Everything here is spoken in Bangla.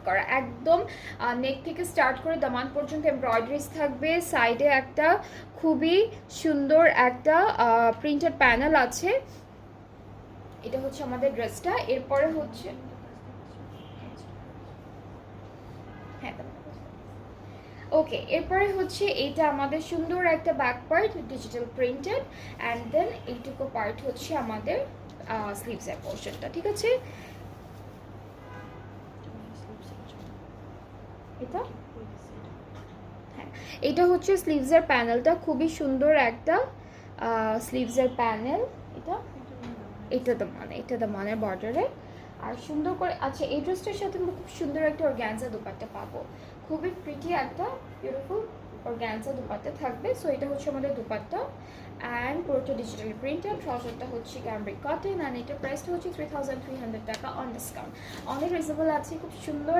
করা, একদম নেক থেকে স্টার্ট করে দামান পর্যন্ত এমব্রয়ডারিজ থাকবে। সাইডে একটা খুবই সুন্দর একটা প্রিন্টেড প্যানেল আছে। এটা হচ্ছে আমাদের ড্রেসটা। এরপরে হচ্ছে হ্যাঁ ওকে, এরপরে হচ্ছে এইটা আমাদের সুন্দর একটা back part digital printed, and then এইটুকু পার্ট হচ্ছে আমাদের স্লিভসের পোর্শনটা, ঠিক আছে। এটা হ্যাঁ, এটা হচ্ছে স্লিভসের প্যানেলটা, খুবই সুন্দর একটা স্লিভসের প্যানেল। এটা এটা দামানের বর্ডারে আর সুন্দর করে। আচ্ছা, এই ড্রেসটার সাথে আমরা খুব সুন্দর একটা অর্গানজা দুপাট্টা পাবো, খুবই প্রিটি একটা বিউটিফুল অর্গানজা দুপাট্টা থাকবে। সো এটা হচ্ছে আমাদের দুপাট্টা, অ্যান্ড পুরোটা ডিজিটাল প্রিন্টেড। ট্রাউজারটা হচ্ছে ক্যামব্রিক কটন, অ্যান্ড এটার প্রাইসটা হচ্ছে 3300 টাকা অন ডিসকাউন্ট। অনেক রিজনেবল আছে, খুব সুন্দর